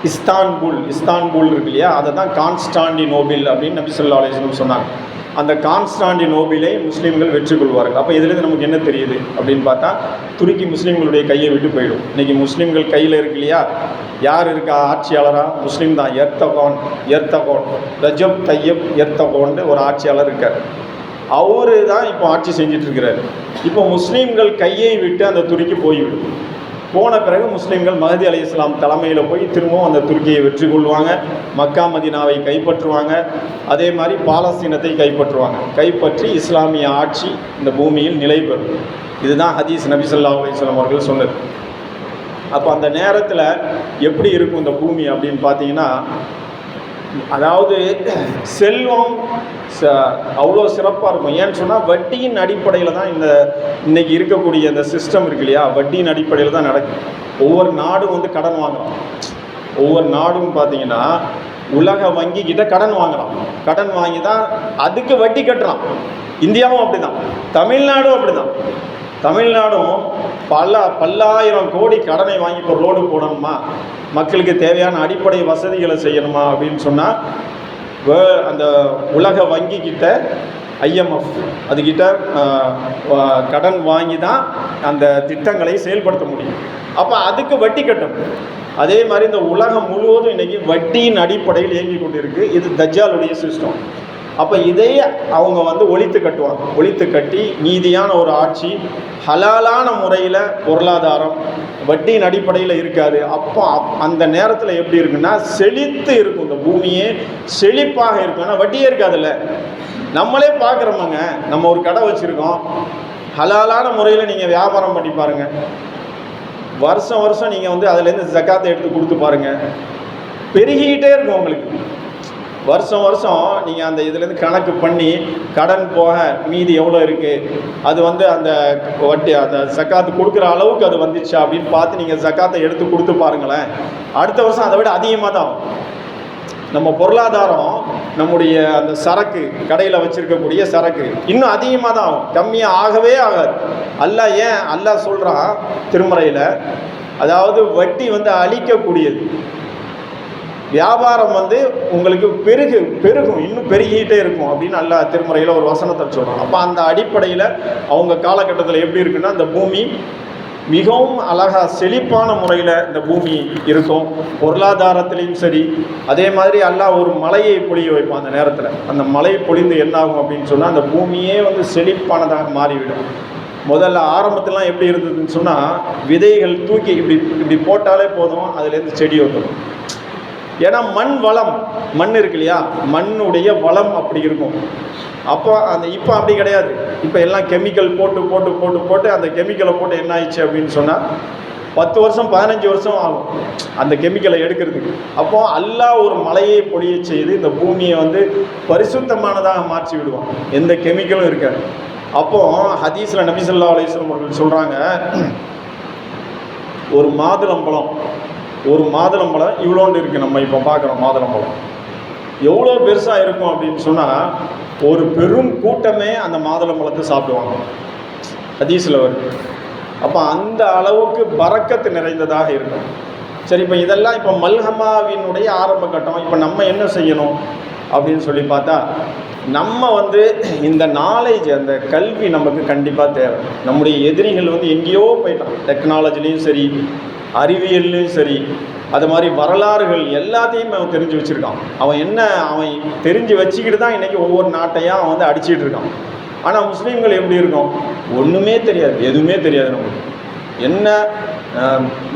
இஸ்தான்புல் இருக்கு இல்லையா, அதை தான் கான்ஸ்டாண்டினோபிள் அப்படின்னு நபி ஸல்லல்லாஹு அலைஹி வஸல்லம் சொன்னாங்க. அந்த கான்ஸ்டாண்டினோபிளை முஸ்லீம்கள் வெற்றி கொள்வார்கள். அப்போ இதிலிருந்து நமக்கு என்ன தெரியுது அப்படின்னு பார்த்தா, துருக்கி முஸ்லீம்களுடைய கையை விட்டு போயிடும். இன்றைக்கி முஸ்லீம்கள் கையில் இருக்கு இல்லையா, யார் இருக்கா ஆட்சியாளராக? முஸ்லீம் தான். எர்தகோன் ரஜப் தையப் எர்தகோன்னு ஒரு ஆட்சியாளர் இருக்கார். அவரு தான் இப்போ ஆட்சி செஞ்சிட்டு இருக்கிறார். இப்போ முஸ்லீம்கள் கையை விட்டு அந்த துருக்கி போய்விடும். போன பிறகு முஸ்லீம்கள் மஹதி அலைஹிஸ்ஸலாம் தலைமையில் போய் திரும்பவும் அந்த துருக்கியை வெற்றி கொள்வாங்க. மக்கா மதினாவை கைப்பற்றுவாங்க. அதே மாதிரி பாலஸ்தீனத்தை கைப்பற்றுவாங்க. கைப்பற்றி இஸ்லாமிய ஆட்சி இந்த பூமியில் நிலை பெறும். இதுதான் ஹதீஸ் நபி ஸல்லல்லாஹு அலைஹி வஸல்லம் அவர்கள் சொன்னது. அப்போ அந்த நேரத்தில் எப்படி இருக்கும் இந்த பூமி அப்படின்னு பார்த்தீங்கன்னா, அதாவது செல்வம் அவ்வளோ சிறப்பாக இருக்கும். ஏன்னு சொன்னால் வட்டியின் அடிப்படையில் தான் இன்னைக்கு இருக்கக்கூடிய இந்த சிஸ்டம் இருக்கு இல்லையா, வட்டியின் அடிப்படையில் தான் நடக்கும். ஒவ்வொரு நாடும் வந்து கடன் வாங்குறோம். ஒவ்வொரு நாடும் பார்த்தீங்கன்னா உலக வங்கி கிட்ட கடன் வாங்குறான். கடன் வாங்கி தான் அதுக்கு வட்டி கட்டுறான். இந்தியாவும் அப்படி தான், தமிழ்நாடும் அப்படி தான். தமிழ்நாடும் பல்லாயிரம் கோடி கடனை வாங்கி இப்போ ரோடு போடணுமா, மக்களுக்கு தேவையான அடிப்படை வசதிகளை செய்யணுமா அப்படின்னு சொன்னால் அந்த உலக வங்கி கிட்ட IMF அதுக்கிட்ட கடன் வாங்கி தான் அந்த திட்டங்களை செயல்படுத்த முடியும். அப்போ அதுக்கு வட்டி கட்டணும். அதே மாதிரி இந்த உலகம் முழுவதும் இன்றைக்கி வட்டியின் அடிப்படையில் இயங்கி கொண்டு இருக்குது. இது தஜ்ஜாலுடைய சிஸ்டம். அப்போ இதையே அவங்க வந்து ஒழித்து கட்டுவாங்க. ஒழித்து கட்டி நீதியான ஒரு ஆட்சி, ஹலாலான முறையில் பொருளாதாரம், வட்டியின் அடிப்படையில் இருக்காது. அப்போ அந்த நேரத்தில் எப்படி இருக்குன்னா செழித்து இருக்கும். இந்த பூமியே செழிப்பாக இருக்கும். ஆனால் வட்டியே இருக்காதுல்ல. நம்மளே பார்க்குறோமாங்க, நம்ம ஒரு கடை வச்சுருக்கோம். ஹலாலான முறையில் நீங்கள் வியாபாரம் பண்ணி பாருங்கள். வருஷம் வருஷம் நீங்கள் வந்து அதுலேருந்து ஜக்காத்தை எடுத்து கொடுத்து பாருங்கள், பெருகிக்கிட்டே இருக்கும் உங்களுக்கு. வருஷம் வருஷம் நீங்கள் அந்த இதுலேருந்து கணக்கு பண்ணி கடன் போக மீதி எவ்வளோ இருக்குது, அது வந்து அந்த வட்டி அந்த ஜக்காத்து கொடுக்குற அளவுக்கு அது வந்துச்சா அப்படின்னு பார்த்து நீங்கள் ஜக்காத்தை எடுத்து கொடுத்து பாருங்களேன். அடுத்த வருஷம் அதை விட அதிகமாக தான் ஆகும். நம்ம பொருளாதாரம், நம்முடைய அந்த சரக்கு கடையில் வச்சுருக்கக்கூடிய சரக்கு இன்னும் அதிகமாக தான் ஆகும், கம்மியாக ஆகவே ஆகாது. அல்லாஹ் சொல்கிறான் திருமறையில், அதாவது வட்டி வந்து அழிக்கக்கூடியது, வியாபாரம் வந்து உங்களுக்கு பெருகும், இன்னும் பெருகிட்டே இருக்கும் அப்படின்னு அல்லாஹ் திருமறையில் ஒரு வசனத்தை சொல்கிறான். அப்போ அந்த அடிப்படையில் அவங்க காலகட்டத்தில் எப்படி இருக்குன்னா, இந்த பூமி மிகவும் அழகாக செழிப்பான முறையில் இந்த பூமி இருக்கும். பொருளாதாரத்திலையும் சரி. அதே மாதிரி அல்லாஹ் ஒரு மலையை பொழிய வைப்பான். அந்த நேரத்தில் அந்த மலை பொழிந்து என்னாகும் அப்படின்னு சொன்னால் அந்த பூமியே வந்து செழிப்பானதாக மாறிவிடும். முதல்ல ஆரம்பத்திலாம் எப்படி இருந்ததுன்னு சொன்னால், விதைகள் தூக்கி இப்படி போட்டாலே போதும், அதுலேருந்து செடி வந்துடும். ஏன்னா மண் இருக்கு இல்லையா, மண்ணுடைய வளம் அப்படி இருக்கும். அப்போ இப்போ அப்படி கிடையாது. இப்போ எல்லாம் கெமிக்கல் போட்டு அந்த கெமிக்கலை போட்டு என்ன ஆயிடுச்சு அப்படின்னு சொன்னால் 10 வருஷம் 15 வருஷம் ஆகும் அந்த கெமிக்கலை எடுக்கிறதுக்கு. அப்போ அல்லாஹ் ஒரு மலையை பொழிய செய்து இந்த பூமியை வந்து பரிசுத்தமானதாக மாற்றி விடுவான், எந்த கெமிக்கலும் இருக்காது. அப்போது ஹதீஸில் நபி ஸல்லல்லாஹு அலைஹி வஸல்லம் அவர்கள் சொல்கிறாங்க, ஒரு மாதுளம்பழம் இவ்வளோண்டு இருக்குது. நம்ம இப்போ பார்க்குறோம் மாதுளம்பழம் எவ்வளோ பெருசாக இருக்கும் அப்படின்னு சொன்னால் ஒரு பெரும் கூட்டமே அந்த மாதுளம்பழத்தை சாப்பிடுவாங்க, ஹதீஸில் வருது. அப்போ அந்த அளவுக்கு பரக்கத்து நிறைந்ததாக இருக்கும். சரி, இப்போ இதெல்லாம் இப்போ மல்ஹமாவினுடைய ஆரம்ப கட்டம். இப்போ நம்ம என்ன செய்யணும் அப்படின்னு சொல்லி பார்த்தா, நம்ம வந்து இந்த நாலேஜ், அந்த கல்வி நமக்கு கண்டிப்பாக தேவை. நம்முடைய எதிரிகள் வந்து எங்கேயோ போயிட்டான், டெக்னாலஜிலையும் சரி, அறிவியல்லையும் சரி, அது மாதிரி வரலாறுகள் எல்லாத்தையும் அவன் தெரிஞ்சு வச்சுருக்கான். அவன் தெரிஞ்சு வச்சுக்கிட்டு தான் இன்றைக்கி ஒவ்வொரு நாட்டையும் அவன் வந்து அடிச்சுட்டு இருக்கான். ஆனால் முஸ்லீம்கள் எப்படி இருக்கும், ஒன்றுமே தெரியாது, எதுவுமே தெரியாது. நமக்கு என்ன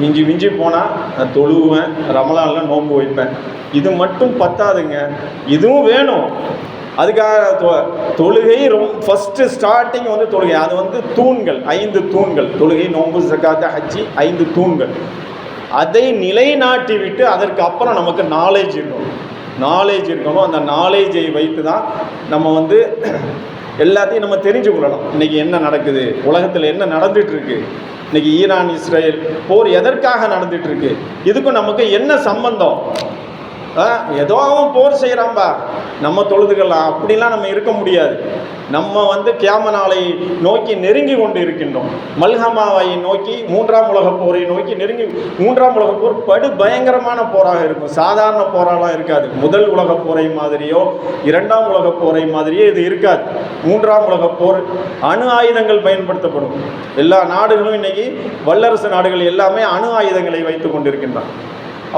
மிஞ்சி போனால் தொழுவேன், ரமலானில் நோன்பு வைப்பேன், இது மட்டும் பத்தாதுங்க, இதுவும் வேணும். அதுக்காக தொழுகை ஃபஸ்ட்டு ஸ்டார்டிங் வந்து தொழுகை, அது வந்து தூண்கள், 5 தூண்கள், தொழுகை, நோன்பு, ஜக்காத்து, ஹஜ்ஜி, 5 தூண்கள். அதை நிலைநாட்டி விட்டு அதற்கு அப்புறம் நமக்கு நாலேஜ் இருக்கணும். அந்த நாலேஜை வைத்து தான் நம்ம வந்து எல்லாத்தையும் நம்ம தெரிஞ்சு கொள்ளலாம். இன்றைக்கி என்ன நடக்குது, உலகத்தில் என்ன நடந்துகிட்ருக்கு, இன்றைக்கி ஈரான் இஸ்ரேல் போர் எதற்காக நடந்துகிட்ருக்கு, இதுக்கும் நமக்கு என்ன சம்பந்தம், ஏதோ அவன் போர் செய்கிறான்பா நம்ம தொழுதுக்கலாம், அப்படிலாம் நம்ம இருக்க முடியாது. நம்ம கியாம நாளை நோக்கி நெருங்கி கொண்டு இருக்கின்றோம். மல்ஹமாவை நோக்கி, மூன்றாம் உலக போரை நோக்கி நெருங்கி. மூன்றாம் உலக போர் படு பயங்கரமான போராக இருக்கும், சாதாரண போராலாம் இருக்காது. முதல் உலக போரை மாதிரியோ இரண்டாம் உலக போரை மாதிரியோ இது இருக்காது. மூன்றாம் உலக போர் அணு ஆயுதங்கள் பயன்படுத்தப்படும். எல்லா நாடுகளும் இன்னைக்கு வல்லரசு நாடுகள் எல்லாமே அணு ஆயுதங்களை வைத்து கொண்டிருக்கின்றன.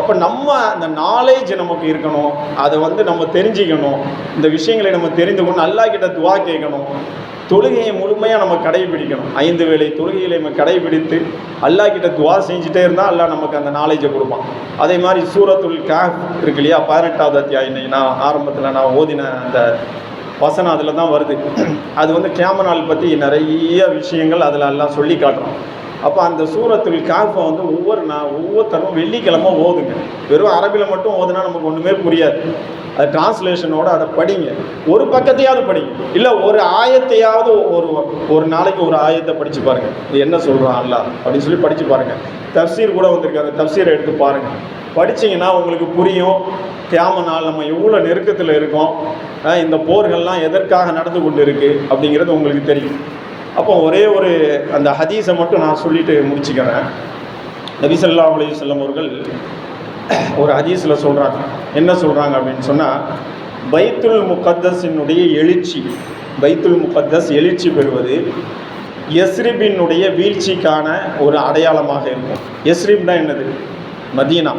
அப்போ நம்ம அந்த நாலேஜ் நமக்கு இருக்கணும், அதை நம்ம தெரிஞ்சுக்கணும். இந்த விஷயங்களை நம்ம தெரிந்து கொண்டு அல்லாஹ் கிட்ட துவா கேட்கணும். தொழுகையை முழுமையாக நம்ம கடைபிடிக்கணும். 5 வேளை தொழுகைகளை நம்ம கடைபிடித்து அல்லாஹ் கிட்ட துவா செஞ்சுட்டே இருந்தால் அல்லாஹ் நமக்கு அந்த நாலேஜை கொடுப்பான். அதே மாதிரி சூரத்துல் கஹ்ஃப் இருக்கு இல்லையா, 18வது அத்தியாயம். நான் ஆரம்பத்தில் நான் ஓதின அந்த வசனம் அதில் தான் வருது. அது கியாம நாள் பற்றி நிறைய விஷயங்கள் அதில் எல்லாம் சொல்லி காட்டுறோம். அப்போ அந்த சூரத்துல் கஹ்ஃபை ஒவ்வொருத்தரும் வெள்ளிக்கிழமை ஓதுங்க. வெறும் அரபியில் மட்டும் ஓதுனா நமக்கு ஒன்றுமே புரியாது. அது டிரான்ஸ்லேஷனோடு அதை படிங்க. ஒரு பக்கத்தையாவது படிங்க, இல்லை ஒரு ஆயத்தையாவது ஒரு நாளைக்கு ஒரு ஆயத்தை படித்து பாருங்கள். இது என்ன சொல்கிறான் அல்லாஹ் அப்படின்னு சொல்லி படித்து பாருங்கள். தஃப்சீர் கூட வந்திருக்காங்க, தஃப்சீரை எடுத்து பாருங்கள். படிச்சிங்கன்னா உங்களுக்கு புரியும் கியாம நாள் நம்ம எவ்வளோ நெருக்கத்தில் இருக்கோம், இந்த போர்கள்லாம் எதற்காக நடந்து கொண்டு இருக்குது அப்படிங்கிறது உங்களுக்கு தெரியும். அப்போ ஒரே ஒரு அந்த ஹதீஸை மட்டும் நான் சொல்லிட்டு முடிச்சுக்கிறேன். நபி ஸல்லல்லாஹு அலைஹி வஸல்லம் அவர்கள் ஒரு ஹதீஸில் சொல்கிறாங்க. என்ன சொல்கிறாங்க அப்படின்னு சொன்னால், பைத்துல் முகத்தஸினுடைய எழுச்சி, பைத்துல் முகத்தஸ் எழுச்சி பெறுவது யஸ்ரிபினுடைய வீழ்ச்சிக்கான ஒரு அடையாளமாக இருக்கும். யஸ்ரிப்னா என்னது? மதீனா.